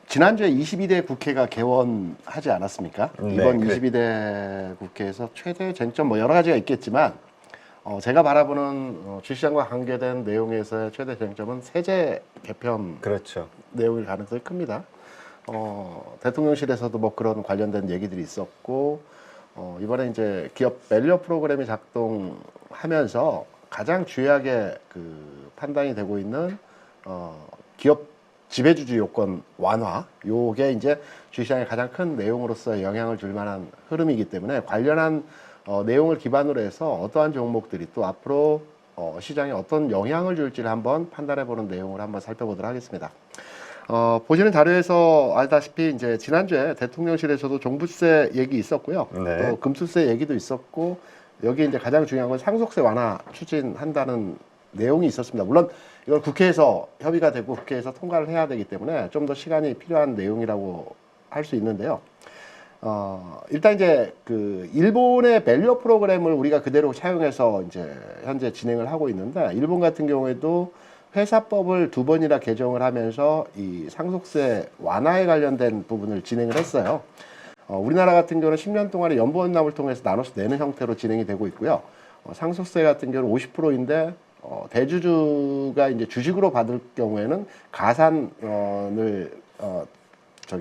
지난주에 22대 국회가 개원하지 않았습니까? 네, 이번 그래. 22대 국회에서 최대 쟁점 뭐 여러 가지가 있겠지만 제가 바라보는 주시장과 관계된 내용에서의 최대 쟁점은 세제 개편 그렇죠. 내용일 가능성이 큽니다. 대통령실에서도 뭐 그런 관련된 얘기들이 있었고 이번에 이제 기업 밸류 프로그램이 작동하면서 가장 주요하게 그 판단이 되고 있는 기업 지배주주 요건 완화, 요게 이제 주시장에 가장 큰 내용으로서 영향을 줄 만한 흐름이기 때문에 관련한 내용을 기반으로 해서 어떠한 종목들이 또 앞으로 시장에 어떤 영향을 줄지를 한번 판단해보는 내용을 한번 살펴보도록 하겠습니다. 보시는 자료에서 알다시피 이제 지난주에 대통령실에서도 종부세 얘기 있었고요. 네. 또 금수세 얘기도 있었고 여기 이제 가장 중요한 건 상속세 완화 추진한다는 내용이 있었습니다. 물론 이걸 국회에서 협의가 되고 국회에서 통과를 해야 되기 때문에 좀 더 시간이 필요한 내용이라고 할 수 있는데요. 일단 이제 그 일본의 밸류 프로그램을 우리가 그대로 사용해서 이제 현재 진행을 하고 있는데 일본 같은 경우에도 회사법을 2번이나 개정을 하면서 이 상속세 완화에 관련된 부분을 진행을 했어요. 우리나라 같은 경우는 10년 동안에 연보험납을 통해서 나눠서 내는 형태로 진행이 되고 있고요. 상속세 같은 경우는 50%인데 대주주가 이제 주식으로 받을 경우에는 가산을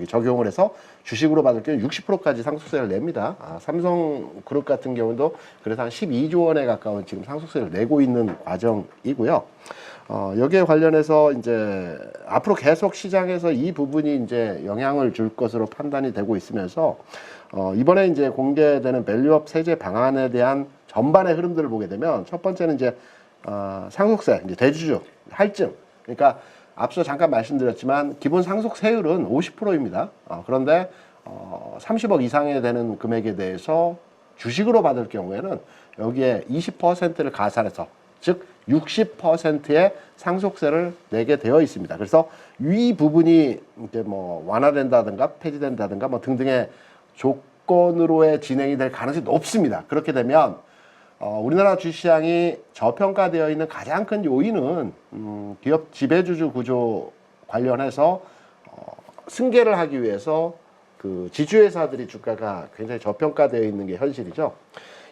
적용을 해서 주식으로 받을 경우 60%까지 상속세를 냅니다. 삼성그룹 같은 경우도 그래서 한 12조 원에 가까운 지금 상속세를 내고 있는 과정이고요. 여기에 관련해서 이제 앞으로 계속 시장에서 이 부분이 이제 영향을 줄 것으로 판단이 되고 있으면서 이번에 이제 공개되는 밸류업 세제 방안에 대한 전반의 흐름들을 보게 되면 첫 번째는 이제 상속세, 이제 대주주 할증. 그러니까 앞서 잠깐 말씀드렸지만 기본 상속세율은 50%입니다. 그런데 30억 이상에 되는 금액에 대해서 주식으로 받을 경우에는 여기에 20%를 가산해서 즉 60%의 상속세를 내게 되어 있습니다. 그래서 이 부분이 이제 뭐 완화된다든가 폐지된다든가 뭐 등등의 조건으로의 진행이 될 가능성이 높습니다. 그렇게 되면 우리나라 주시장이 저평가되어 있는 가장 큰 요인은 기업 지배주주 구조 관련해서 승계를 하기 위해서 그 지주회사들이 주가가 굉장히 저평가되어 있는 게 현실이죠.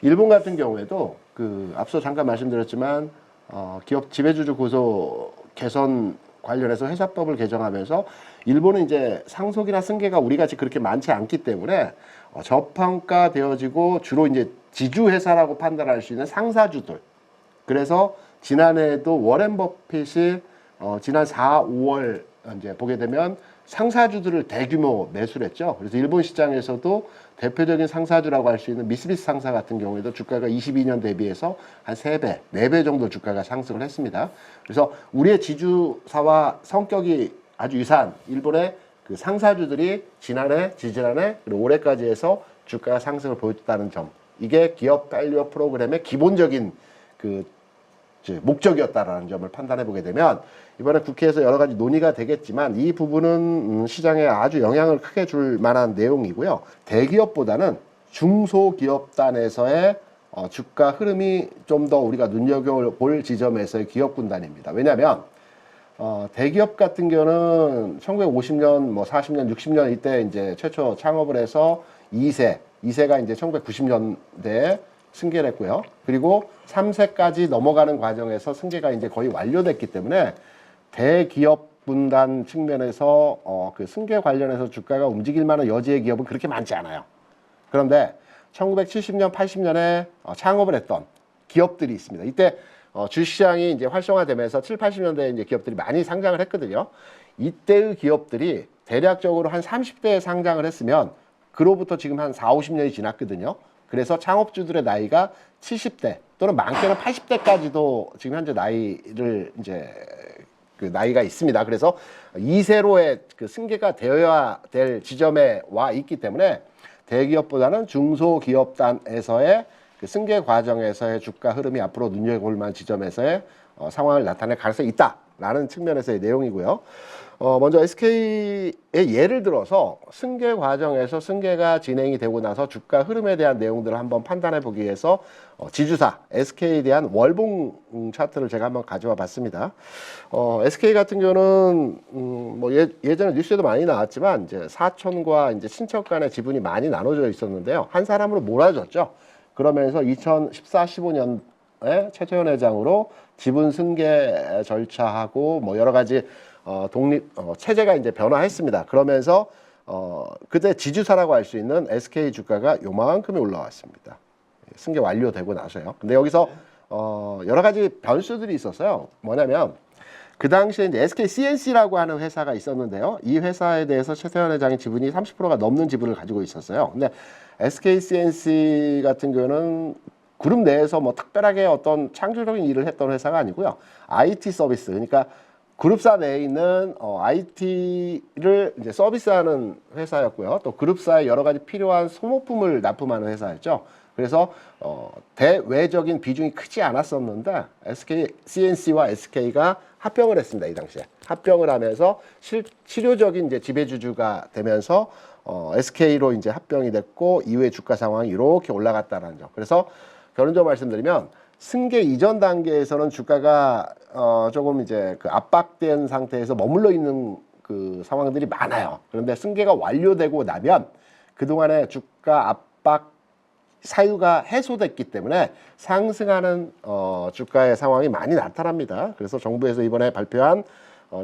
일본 같은 경우에도 그 앞서 잠깐 말씀드렸지만 기업 지배주주 구조 개선 관련해서 회사법을 개정하면서 일본은 이제 상속이나 승계가 우리 같이 그렇게 많지 않기 때문에 저평가되어지고 주로 이제 지주회사라고 판단할 수 있는 상사주들. 그래서 지난해에도 워렌 버핏이 지난 4, 5월 이제 보게 되면 상사주들을 대규모 매수를 했죠. 그래서 일본 시장에서도 대표적인 상사주라고 할 수 있는 미쓰비시 상사 같은 경우에도 주가가 22년 대비해서 한 3배, 4배 정도 주가가 상승을 했습니다. 그래서 우리의 지주사와 성격이 아주 유사한 일본의 그 상사주들이 지난해, 지지난해, 그리고 올해까지 해서 주가가 상승을 보였다는 점. 이게 기업 밸류 프로그램의 기본적인 그 목적이었다라는 점을 판단해 보게 되면 이번에 국회에서 여러 가지 논의가 되겠지만 이 부분은 시장에 아주 영향을 크게 줄 만한 내용이고요. 대기업보다는 중소기업단에서의 주가 흐름이 좀 더 우리가 눈여겨볼 지점에서의 기업 군단입니다. 왜냐하면 대기업 같은 경우는 1950년, 뭐 40년, 60년 이때 이제 최초 창업을 해서 2세가 이제 1990년대에 승계를 했고요. 그리고 3세까지 넘어가는 과정에서 승계가 이제 거의 완료됐기 때문에 대기업 분단 측면에서 그 승계 관련해서 주가가 움직일 만한 여지의 기업은 그렇게 많지 않아요. 그런데 1970년, 80년에 창업을 했던 기업들이 있습니다. 이때 주시장이 이제 활성화되면서 7, 80년대에 이제 기업들이 많이 상장을 했거든요. 이때의 기업들이 대략적으로 한 30대에 상장을 했으면 그로부터 지금 한 4, 50년이 지났거든요. 그래서 창업주들의 나이가 70대 또는 많게는 80대까지도 지금 현재 나이를 이제 그 나이가 있습니다. 그래서 2세로의 그 승계가 되어야 될 지점에 와 있기 때문에 대기업보다는 중소기업단에서의 그 승계 과정에서의 주가 흐름이 앞으로 눈여겨볼 만한 지점에서의 상황을 나타낼 가능성이 있다. 라는 측면에서의 내용이고요. 먼저 SK의 예를 들어서 승계 과정에서 승계가 진행이 되고 나서 주가 흐름에 대한 내용들을 한번 판단해 보기 위해서 지주사 SK에 대한 월봉 차트를 제가 한번 가져와 봤습니다. SK 같은 경우는 뭐 예전에 뉴스에도 많이 나왔지만 이제 사촌과 이제 친척 간의 지분이 많이 나눠져 있었는데요. 한 사람으로 몰아줬죠. 그러면서 2014-15년에 최재원 회장으로 지분 승계 절차하고 뭐 여러 가지 독립 체제가 이제 변화했습니다. 그러면서 그때 지주사라고 할 수 있는 SK 주가가 요만큼이 올라왔습니다. 승계 완료되고 나서요. 근데 여기서 여러 가지 변수들이 있었어요. 뭐냐면 그 당시에 이제 SK CNC라고 하는 회사가 있었는데요. 이 회사에 대해서 최세원 회장의 지분이 30%가 넘는 지분을 가지고 있었어요. 근데 SK CNC 같은 경우는 그룹 내에서 뭐 특별하게 어떤 창조적인 일을 했던 회사가 아니고요. IT 서비스, 그러니까 그룹사 내에 있는 IT를 이제 서비스하는 회사였고요. 또 그룹사에 여러 가지 필요한 소모품을 납품하는 회사였죠. 그래서 대외적인 비중이 크지 않았었는데 SK CNC와 SK가 합병을 했습니다. 이 당시에 합병을 하면서 실효적인 이제 지배주주가 되면서 SK로 이제 합병이 됐고 이후에 주가 상황이 이렇게 올라갔다는 점. 그래서 결론적으로 말씀드리면 승계 이전 단계에서는 주가가 조금 이제 그 압박된 상태에서 머물러 있는 그 상황들이 많아요. 그런데 승계가 완료되고 나면 그동안의 주가 압박 사유가 해소됐기 때문에 상승하는 주가의 상황이 많이 나타납니다. 그래서 정부에서 이번에 발표한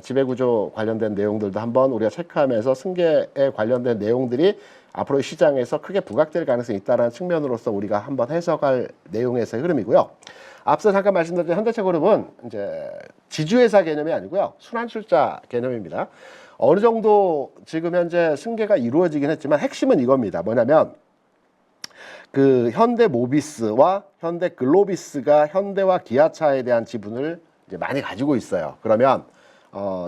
지배구조 관련된 내용들도 한번 우리가 체크하면서 승계에 관련된 내용들이 앞으로 시장에서 크게 부각될 가능성이 있다는 측면으로서 우리가 한번 해석할 내용에서의 흐름이고요. 앞서 잠깐 말씀드린 현대차그룹은 이제 지주회사 개념이 아니고요. 순환출자 개념입니다. 어느 정도 지금 현재 승계가 이루어지긴 했지만 핵심은 이겁니다. 뭐냐면 그 현대모비스와 현대글로비스가 현대와 기아차에 대한 지분을 이제 많이 가지고 있어요. 그러면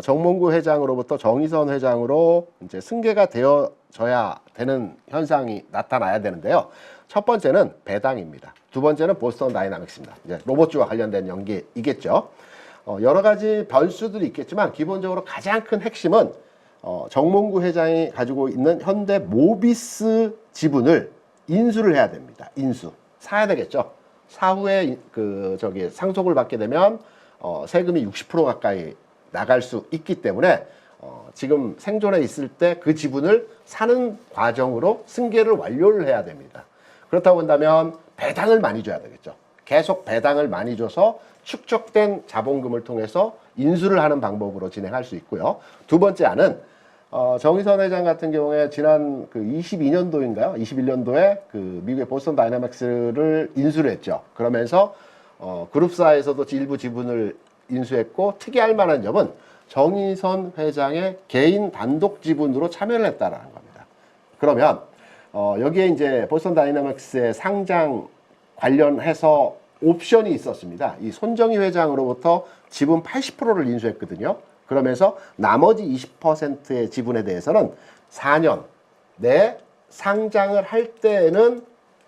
정몽구 회장으로부터 정의선 회장으로 이제 승계가 되어져야 되는 현상이 나타나야 되는데요. 첫 번째는 배당입니다. 두 번째는 보스턴 다이나믹스입니다. 이제 로봇주와 관련된 연계이겠죠. 여러 가지 변수들이 있겠지만 기본적으로 가장 큰 핵심은 정몽구 회장이 가지고 있는 현대모비스 지분을 인수를 해야 됩니다. 인수. 사야 되겠죠. 사후에 상속을 받게 되면 세금이 60% 가까이 나갈 수 있기 때문에 지금 생존해 있을 때 그 지분을 사는 과정으로 승계를 완료를 해야 됩니다. 그렇다고 한다면 배당을 많이 줘야 되겠죠. 계속 배당을 많이 줘서 축적된 자본금을 통해서 인수를 하는 방법으로 진행할 수 있고요. 두 번째 안은 정의선 회장 같은 경우에 지난 그 22년도인가요? 21년도에 그 미국의 보스턴 다이나믹스를 인수를 했죠. 그러면서 그룹사에서도 일부 지분을 인수했고 특이할 만한 점은 정의선 회장의 개인 단독 지분으로 참여를 했다라는 겁니다. 그러면 여기에 이제 보스턴 다이나믹스의 상장 관련해서 옵션이 있었습니다. 이 손정희 회장으로부터 지분 80%를 인수했거든요. 그러면서 나머지 20%의 지분에 대해서는 4년 내 상장을 할 때에는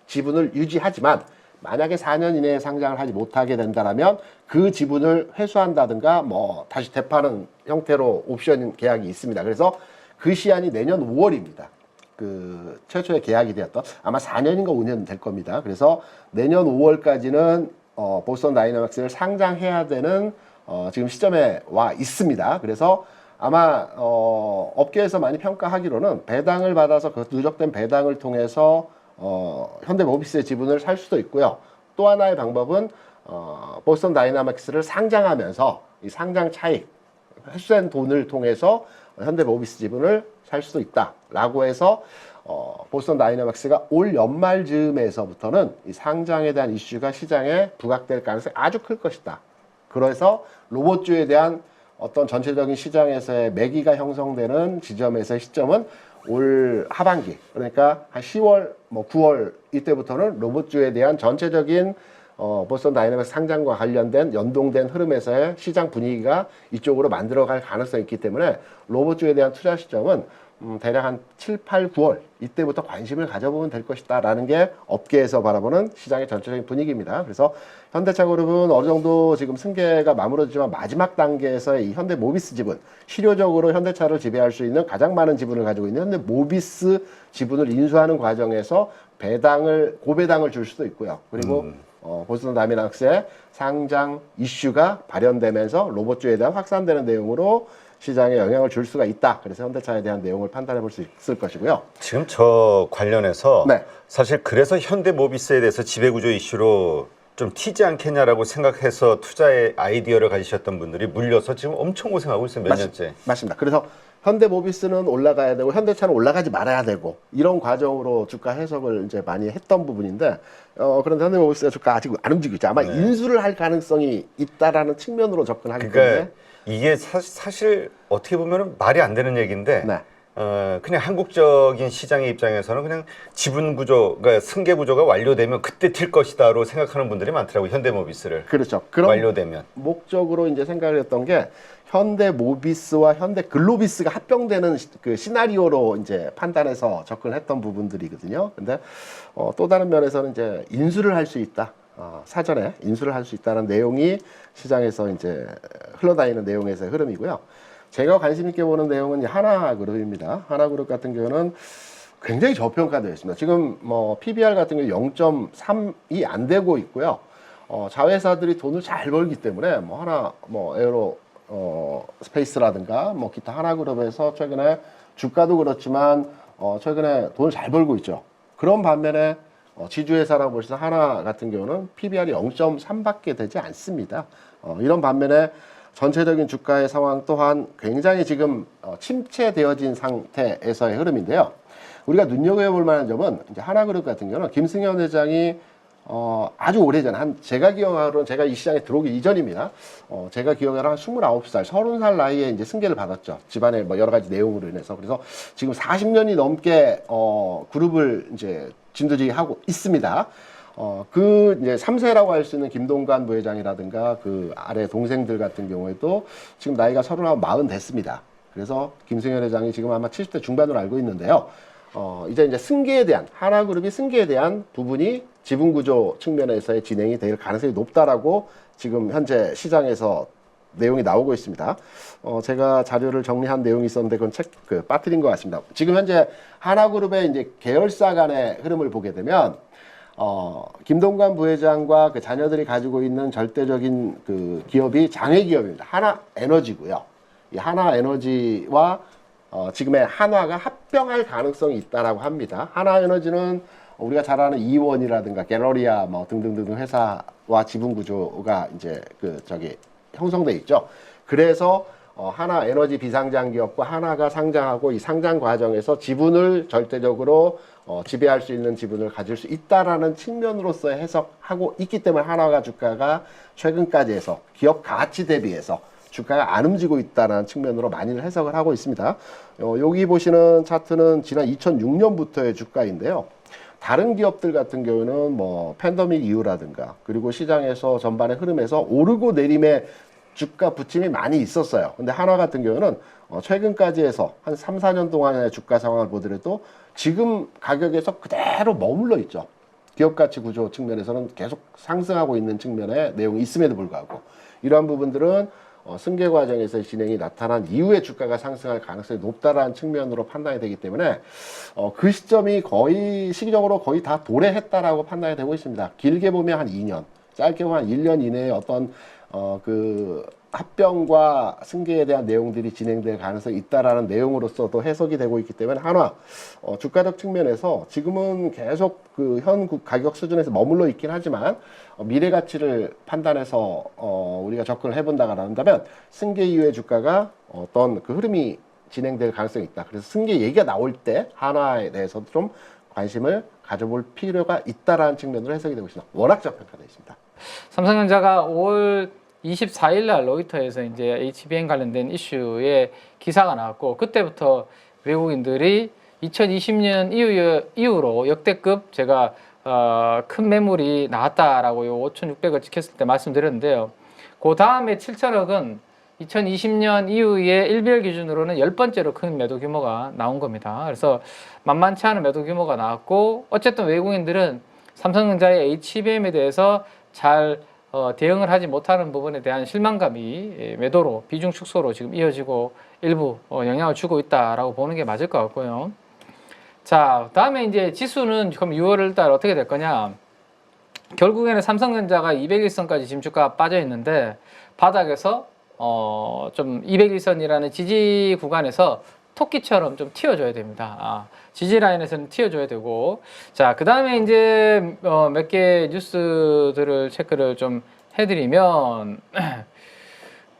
지분을 유지하지만 만약에 4년 이내에 상장을 하지 못하게 된다면 그 지분을 회수한다든가 뭐 다시 되파는 형태로 옵션 계약이 있습니다. 그래서 그 시한이 내년 5월입니다. 그 최초에 계약이 되었던 아마 4년인가 5년 될 겁니다. 그래서 내년 5월까지는 보스턴 다이나믹스를 상장해야 되는 지금 시점에 와 있습니다. 그래서 아마 업계에서 많이 평가하기로는 배당을 받아서 그 누적된 배당을 통해서 현대모비스의 지분을 살 수도 있고요. 또 하나의 방법은 보스턴 다이나믹스를 상장하면서 이 상장 차익, 회수된 돈을 통해서 현대모비스 지분을 살 수도 있다라고 해서 보스턴 다이나믹스가 올 연말 즈음에서부터는 이 상장에 대한 이슈가 시장에 부각될 가능성이 아주 클 것이다. 그래서 로봇주에 대한 어떤 전체적인 시장에서의 매기가 형성되는 지점에서의 시점은 올 하반기, 그러니까 한 10월, 뭐 9월 이때부터는 로봇주에 대한 전체적인 보스턴 다이나믹스 상장과 관련된 연동된 흐름에서의 시장 분위기가 이쪽으로 만들어갈 가능성이 있기 때문에 로봇주에 대한 투자 시점은 대략 한 7, 8, 9월 이때부터 관심을 가져보면 될 것이다라는 게 업계에서 바라보는 시장의 전체적인 분위기입니다. 그래서 현대차그룹은 어느 정도 지금 승계가 마무리되지만 마지막 단계에서의 이 현대모비스 지분, 실효적으로 현대차를 지배할 수 있는 가장 많은 지분을 가지고 있는 현대모비스 지분을 인수하는 과정에서 고배당을 줄 수도 있고요. 그리고 보스턴 다미락스의 상장 이슈가 발현되면서 로봇주에 대한 확산되는 내용으로 시장에 영향을 줄 수가 있다. 그래서 현대차에 대한 내용을 판단해 볼 수 있을 것이고요. 지금 저 관련해서 네. 사실 그래서 현대모비스에 대해서 지배구조 이슈로 좀 튀지 않겠냐라고 생각해서 투자의 아이디어를 가지셨던 분들이 물려서 지금 엄청 고생하고 있어요. 몇 년째. 맞습니다. 그래서 현대모비스는 올라가야 되고 현대차는 올라가지 말아야 되고 이런 과정으로 주가 해석을 이제 많이 했던 부분인데 그런데 현대모비스가 주가 아직 안 움직이고 있죠. 아마 인수를 할 가능성이 있다라는 측면으로 접근하기 때문에 이게 사실 어떻게 보면 말이 안 되는 얘기인데 네. 그냥 한국적인 시장의 입장에서는 그냥 지분 구조, 그러니까 승계 구조가 완료되면 그때 튈 것이다로 생각하는 분들이 많더라고요. 현대모비스를. 그렇죠. 그런 완료되면. 목적으로 이제 생각을 했던 게 현대모비스와 현대글로비스가 합병되는 그 시나리오로 이제 판단해서 접근했던 부분들이거든요. 근데 또 다른 면에서는 이제 인수를 할 수 있다. 사전에 인수를 할 수 있다는 내용이 시장에서 이제 흘러다니는 내용에서의 흐름이고요. 제가 관심 있게 보는 내용은 하나그룹입니다. 하나그룹 같은 경우는 굉장히 저평가되어 있습니다. 지금 뭐 PBR 같은 경우 0.3이 안 되고 있고요. 자회사들이 돈을 잘 벌기 때문에 에어로 스페이스라든가 뭐 기타 하나그룹에서 최근에 주가도 그렇지만 최근에 돈을 잘 벌고 있죠. 그런 반면에 지주회사라고 볼 수 있는 하나 같은 경우는 PBR이 0.3밖에 되지 않습니다. 이런 반면에 전체적인 주가의 상황 또한 굉장히 지금 침체되어진 상태에서의 흐름인데요. 우리가 눈여겨볼 만한 점은 이제 하나그룹 같은 경우는 김승현 회장이 아주 오래전 제가 기억하기로는 제가 이 시장에 들어오기 이전입니다. 제가 기억하기로는 한 29살, 30살 나이에 이제 승계를 받았죠. 집안의 뭐 여러 가지 내용으로 인해서. 그래서 지금 40년이 넘게 그룹을 이제 진두지휘하고 있습니다. 그 이제 3세라고 할 수 있는 김동관 부회장이라든가 그 아래 동생들 같은 경우에도 지금 나이가 39, 40 됐습니다. 그래서 김승현 회장이 지금 아마 70대 중반으로 알고 있는데요. 이제 승계에 대한, 하나그룹이 승계에 대한 부분이 지분구조 측면에서의 진행이 될 가능성이 높다라고 지금 현재 시장에서 내용이 나오고 있습니다. 제가 자료를 정리한 내용이 있었는데 그건 빠뜨린 것 같습니다. 지금 현재 하나그룹의 이제 계열사 간의 흐름을 보게 되면 김동관 부회장과 그 자녀들이 가지고 있는 절대적인 그 기업이 장외 기업입니다. 하나에너지고요. 이 하나에너지와 지금의 한화가 합병할 가능성이 있다라고 합니다. 하나에너지는 우리가 잘 아는 이원이라든가 갤러리아 뭐 등등등 회사와 지분 구조가 이제 형성돼 있죠. 그래서 하나에너지 비상장 기업과 하나가 상장하고 이 상장 과정에서 지분을 절대적으로 지배할 수 있는 지분을 가질 수 있다라는 측면으로서의 해석하고 있기 때문에 하나가 주가가 최근까지 해서 기업 가치 대비해서 주가가 안 움직이고 있다는 측면으로 많이들 해석을 하고 있습니다. 여기 보시는 차트는 지난 2006년부터의 주가인데요. 다른 기업들 같은 경우는 뭐 팬데믹 이후라든가 그리고 시장에서 전반의 흐름에서 오르고 내림의 주가 부침이 많이 있었어요. 근데 하나 같은 경우는 최근까지 해서 한 3, 4년 동안의 주가 상황을 보더라도 지금 가격에서 그대로 머물러 있죠. 기업 가치 구조 측면에서는 계속 상승하고 있는 측면의 내용이 있음에도 불구하고 이러한 부분들은 승계 과정에서 진행이 나타난 이후에 주가가 상승할 가능성이 높다라는 측면으로 판단이 되기 때문에 그 시점이 거의 시기적으로 거의 다 도래했다라고 판단이 되고 있습니다. 길게 보면 한 2년, 짧게 보면 한 1년 이내에 어떤 그 합병과 승계에 대한 내용들이 진행될 가능성이 있다라는 내용으로서도 해석이 되고 있기 때문에 한화 주가적 측면에서 지금은 계속 그 현 가격 수준에서 머물러 있긴 하지만 미래 가치를 판단해서 우리가 접근을 해본다고 한다면 승계 이후의 주가가 어떤 그 흐름이 진행될 가능성이 있다. 그래서 승계 얘기가 나올 때 한화에 대해서도 좀 관심을 가져볼 필요가 있다라는 측면으로 해석이 되고 있습니다. 워낙 저평가되어 있습니다. 삼성전자가 5월 24일 날 로이터에서 이제 HBM 관련된 이슈에 기사가 나왔고 그때부터 외국인들이 2020년 이후로 역대급 제가 큰 매물이 나왔다라고 요 5,600을 찍혔을 때 말씀드렸는데요. 그 다음에 7천억은 2020년 이후에 일별 기준으로는 10번째로 큰 매도 규모가 나온 겁니다. 그래서 만만치 않은 매도 규모가 나왔고 어쨌든 외국인들은 삼성전자의 HBM에 대해서 잘 대응을 하지 못하는 부분에 대한 실망감이 매도로 비중 축소로 지금 이어지고 일부 영향을 주고 있다라고 보는 게 맞을 것 같고요. 자, 다음에 이제 지수는 그럼 6월 달 어떻게 될 거냐? 결국에는 삼성전자가 200일선까지 지금 주가가 빠져 있는데 바닥에서 좀 200일선이라는 지지 구간에서 토끼처럼 좀 튀어줘야 됩니다. 지지 라인에서는 튀어줘야 되고, 자, 그 다음에 이제 몇 개 뉴스들을 체크를 좀 해드리면,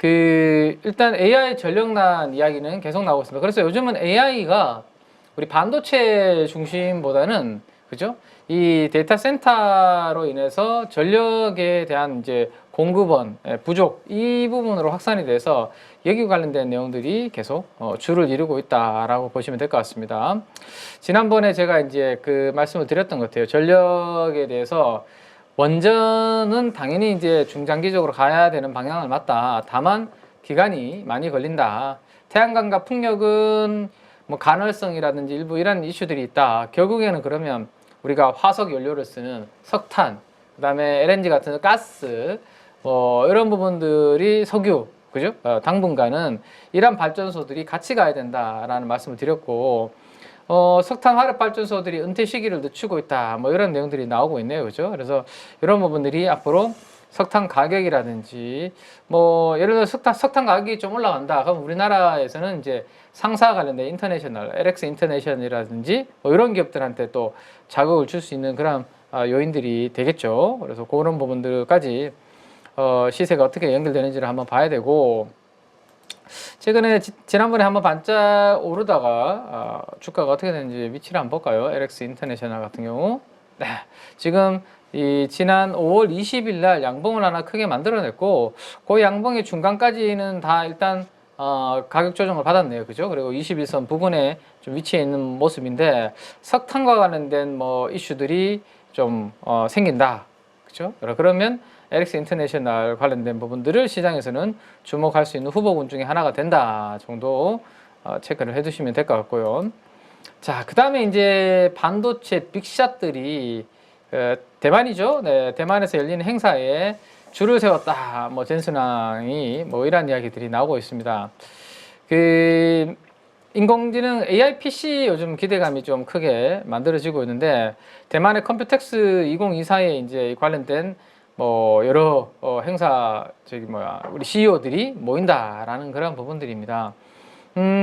일단 AI 전력난 이야기는 계속 나오고 있습니다. 그래서 요즘은 AI가 우리 반도체 중심보다는, 그죠? 이 데이터 센터로 인해서 전력에 대한 이제 공급원 부족 이 부분으로 확산이 돼서 여기 관련된 내용들이 계속 주를 이루고 있다라고 보시면 될 것 같습니다. 지난번에 제가 이제 그 말씀을 드렸던 것 같아요. 전력에 대해서 원전은 당연히 이제 중장기적으로 가야 되는 방향을 맞다. 다만 기간이 많이 걸린다. 태양광과 풍력은 뭐 간헐성이라든지 일부 이런 이슈들이 있다. 결국에는 그러면 우리가 화석 연료를 쓰는 석탄, 그다음에 LNG 같은 가스, 이런 부분들이 석유, 그죠? 당분간은 이런 발전소들이 같이 가야 된다라는 말씀을 드렸고, 석탄 화력 발전소들이 은퇴 시기를 늦추고 있다, 뭐 이런 내용들이 나오고 있네요, 그죠? 그래서 이런 부분들이 앞으로 석탄 가격이라든지, 뭐 예를 들어 석탄 가격이 좀 올라간다, 그럼 우리나라에서는 이제 상사 관련된 인터내셔널, LX 인터내셔널이라든지 뭐 이런 기업들한테 또 자극을 줄 수 있는 그런 요인들이 되겠죠. 그래서 그런 부분들까지 시세가 어떻게 연결되는지를 한번 봐야 되고, 최근에 지난번에 한번 반짝 오르다가 주가가 어떻게 되는지 위치를 한번 볼까요? LX 인터내셔널 같은 경우, 네, 지금 이 지난 5월 20일 날 양봉을 하나 크게 만들어냈고, 그 양봉의 중간까지는 다 일단 가격 조정을 받았네요, 그죠? 그리고 21선 부근에 좀 위치해 있는 모습인데, 석탄과 관련된 뭐 이슈들이 좀 생긴다, 그죠? 그러면 LX 인터내셔널 관련된 부분들을 시장에서는 주목할 수 있는 후보군 중에 하나가 된다 정도 체크를 해두시면 될 것 같고요. 자, 그 다음에 이제 반도체 빅샷들이 대만이죠. 네, 대만에서 열리는 행사에 줄을 세웠다. 뭐 젠슨왕이 뭐 이런 이야기들이 나오고 있습니다. 인공지능 AI PC 요즘 기대감이 좀 크게 만들어지고 있는데, 대만의 컴퓨텍스 2024에 이제 관련된 뭐 여러 행사 우리 CEO들이 모인다라는 그런 부분들입니다.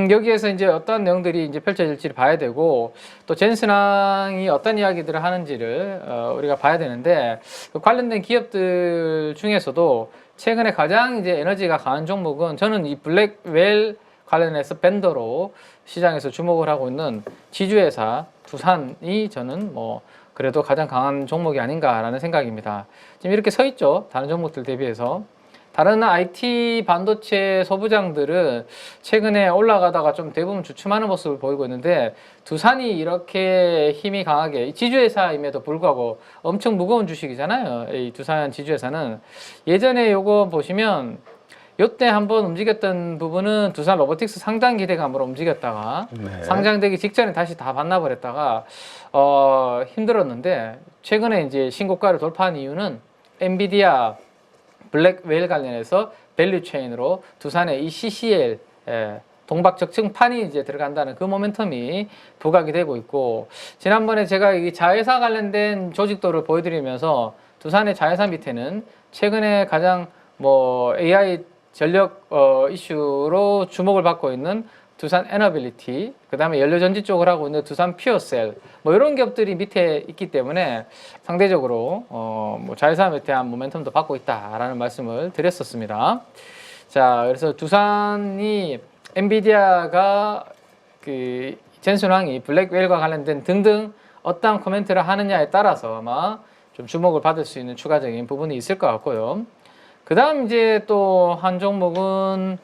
여기에서 이제 어떤 내용들이 이제 펼쳐질지를 봐야 되고, 또 젠슨왕이 어떤 이야기들을 하는지를 우리가 봐야 되는데, 그 관련된 기업들 중에서도 최근에 가장 이제 에너지가 강한 종목은 저는 이 블랙웰 관련해서 벤더로 시장에서 주목을 하고 있는 지주회사 두산이 저는 뭐 그래도 가장 강한 종목이 아닌가라는 생각입니다. 지금 이렇게 서 있죠. 다른 종목들 대비해서. 다른 IT 반도체 소부장들은 최근에 올라가다가 좀 대부분 주춤하는 모습을 보이고 있는데, 두산이 이렇게 힘이 강하게, 지주회사임에도 불구하고 엄청 무거운 주식이잖아요. 이 두산 지주회사는. 예전에 요거 보시면 요때 한번 움직였던 부분은 두산 로보틱스 상장 기대감으로 움직였다가 상장되기 직전에 다시 다 반납을 했다가 힘들었는데, 최근에 이제 신고가를 돌파한 이유는 엔비디아 블랙웰 관련해서 밸류 체인으로 두산의 이 CCL 동박적층판이 이제 들어간다는 그 모멘텀이 부각이 되고 있고, 지난번에 제가 이 자회사 관련된 조직도를 보여드리면서 두산의 자회사 밑에는 최근에 가장 뭐 AI 전력 이슈로 주목을 받고 있는 두산 에너빌리티, 그 다음에 연료전지 쪽을 하고 있는 두산 퓨어셀, 뭐 이런 기업들이 밑에 있기 때문에 상대적으로 뭐 자회사에 대한 모멘텀도 받고 있다라는 말씀을 드렸었습니다. 자, 그래서 두산이 엔비디아가 그 젠슨왕이 블랙웰과 관련된 등등 어떤 코멘트를 하느냐에 따라서 아마 좀 주목을 받을 수 있는 추가적인 부분이 있을 것 같고요. 그 다음 이제 또 한 종목은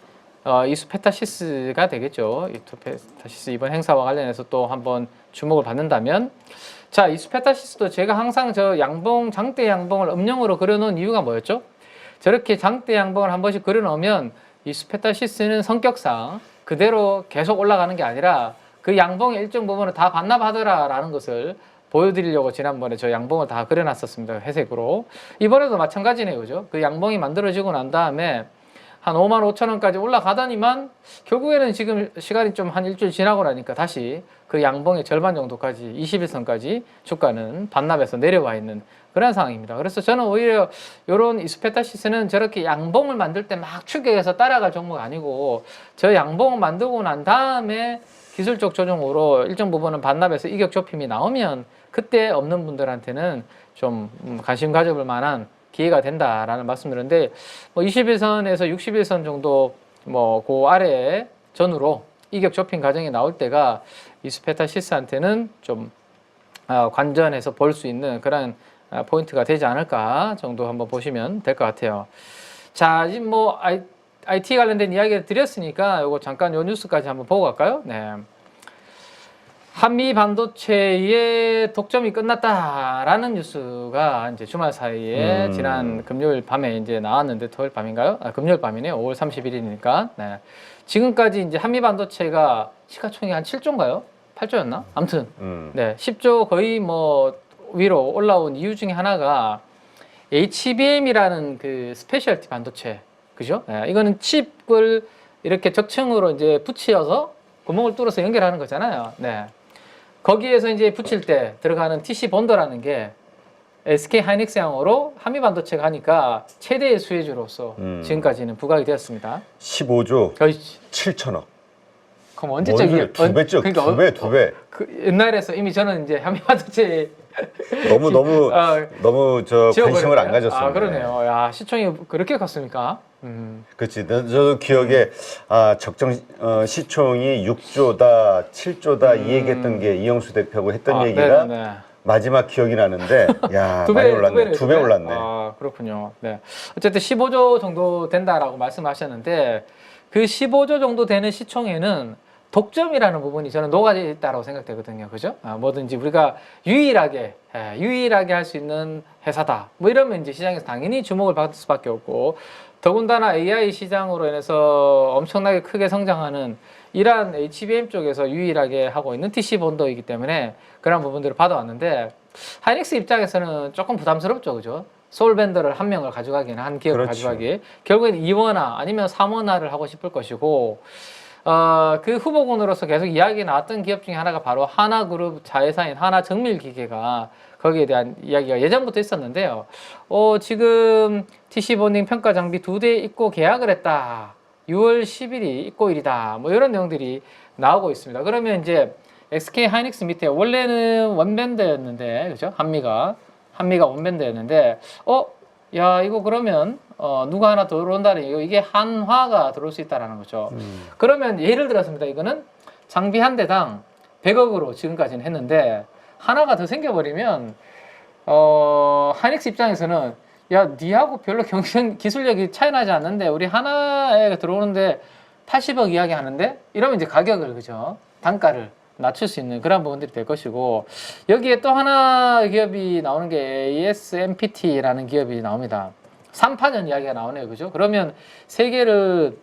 이수페타시스가 되겠죠. 이수페타시스 이번 행사와 관련해서 또 한번 주목을 받는다면, 자, 이수페타시스도 제가 항상 저 양봉, 장대 양봉을 음영으로 그려놓은 이유가 뭐였죠? 저렇게 장대 양봉을 한 번씩 그려놓으면 이 스페타시스는 성격상 그대로 계속 올라가는 게 아니라 그 양봉의 일정 부분을 다 반납하더라라는 것을 보여드리려고 지난번에 저 양봉을 다 그려놨었습니다. 회색으로. 이번에도 마찬가지네요. 그죠? 그 양봉이 만들어지고 난 다음에 한 5만 5천 원까지 올라가더니만 결국에는 지금 시간이 좀 한 일주일 지나고 나니까 다시 그 양봉의 절반 정도까지 21선까지 주가는 반납해서 내려와 있는 그런 상황입니다. 그래서 저는 오히려 이런 이스페타시스는 저렇게 양봉을 만들 때 막 추격해서 따라갈 종목 아니고 저 양봉을 만들고 난 다음에 기술적 조정으로 일정 부분은 반납해서 이격 좁힘이 나오면 그때 없는 분들한테는 좀 관심 가져볼 만한 기회가 된다라는 말씀드렸는데 뭐 21선에서 61선 정도 뭐 그 아래 전후로 이격 좁힌 과정이 나올 때가 이스페타시스한테는 좀 관전해서 볼 수 있는 그런 포인트가 되지 않을까 정도 한번 보시면 될 것 같아요. 자, 지금 뭐 IT 관련된 이야기를 드렸으니까 요거 잠깐 요 뉴스까지 한번 보고 갈까요? 네. 한미 반도체의 독점이 끝났다라는 뉴스가 이제 주말 사이에 지난 금요일 밤에 이제 나왔는데 토요일 밤인가요? 금요일 밤이네요. 5월 31일이니까. 네. 지금까지 이제 한미 반도체가 시가총액 한 7조인가요? 8조였나? 아무튼 네, 10조 거의 뭐 위로 올라온 이유 중에 하나가 HBM이라는 그 스페셜티 반도체, 그죠? 네, 이거는 칩을 이렇게 적층으로 이제 붙여서 구멍을 뚫어서 연결하는 거잖아요. 네. 거기에서 이제 붙일 때 들어가는 TC 본더라는 게 SK 하이닉스향으로 한미 반도체가 하니까 최대의 수혜주로서 지금까지는 부각이 되었습니다. 15조 거의 7천억. 그럼 언제적 두 배죠. 그러니까 두 배. 그 옛날에서 이미 저는 이제 한미 반도체 너무 저 관심을 안 가졌습니다. 아, 그러네요. 야, 시총이 그렇게 컸습니까? 그렇지. 저도 기억에 적정 시총이 6조다, 7조다 이 얘기했던 게 이영수 대표하고 했던 얘기가 네네. 마지막 기억이 나는데, 야, 두 배, 많이 올랐네. 두 배 올랐네. 아, 그렇군요. 네. 어쨌든 15조 정도 된다라고 말씀하셨는데 그 15조 정도 되는 시총에는 독점이라는 부분이 저는 녹아져 있다고 생각되거든요. 그죠? 뭐든지 우리가 유일하게 할 수 있는 회사다. 뭐 이러면 이제 시장에서 당연히 주목을 받을 수밖에 없고, 더군다나 AI 시장으로 인해서 엄청나게 크게 성장하는 이러한 HBM 쪽에서 유일하게 하고 있는 TC 본더이기 때문에 그런 부분들을 받아왔는데, 하이닉스 입장에서는 조금 부담스럽죠. 그죠? 솔벤더를 한 명을 가져가기는, 한 기업을 그렇죠. 가져가기. 결국엔 2원화 아니면 3원화를 하고 싶을 것이고, 그 후보군으로서 계속 이야기 나왔던 기업 중에 하나가 바로 하나그룹 자회사인 하나정밀기계가 거기에 대한 이야기가 예전부터 있었는데요. 지금 TC 본딩 평가 장비 2대 입고 계약을 했다. 6월 10일이 입고일이다. 뭐 이런 내용들이 나오고 있습니다. 그러면 이제 SK 하이닉스 밑에 원래는 원밴드였는데, 그죠? 한미가 원밴드였는데, 야, 이거 그러면 누가 하나 들어온다는 얘기고, 이게 한화가 들어올 수 있다라는 거죠. 그러면 예를 들었습니다. 이거는 장비 한 대당 100억으로 지금까지는 했는데, 하나가 더 생겨버리면 하이닉스 입장에서는 야, 니하고 별로 기술력이 차이 나지 않는데 우리 하나에 들어오는데 80억 이야기 하는데, 이러면 이제 가격을, 그죠? 단가를 낮출 수 있는 그런 부분들이 될 것이고, 여기에 또 하나 기업이 나오는 게 ASMPT라는 기업이 나옵니다. 3파전 이야기가 나오네요. 그죠? 그러면 세 개를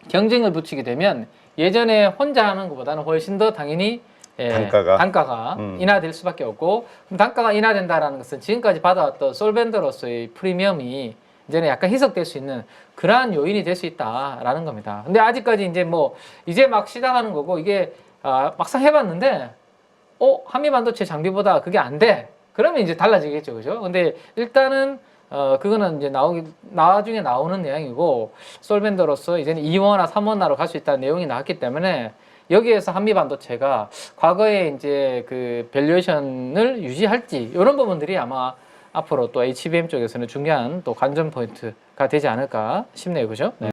경쟁을 붙이게 되면 예전에 혼자 하는 것보다는 훨씬 더 당연히 단가가 인하될 수밖에 없고, 그럼 단가가 인하된다는 것은 지금까지 받아왔던 솔벤더로서의 프리미엄이 이제는 약간 희석될 수 있는 그러한 요인이 될 수 있다라는 겁니다. 근데 아직까지 이제 막 시작하는 거고, 이게 막상 해봤는데 한미 반도체 장비보다 그게 안 돼. 그러면 이제 달라지겠죠, 그죠? 근데 일단은 그거는 이제 나중에 나오는 내용이고, 솔벤더로서 이제는 2원화, 3원화로 갈 수 있다는 내용이 나왔기 때문에 여기에서 한미 반도체가 과거에 이제 그 밸류에이션을 유지할지, 이런 부분들이 아마 앞으로 또 HBM 쪽에서는 중요한 또 관전 포인트가 되지 않을까 싶네요, 그죠? 네.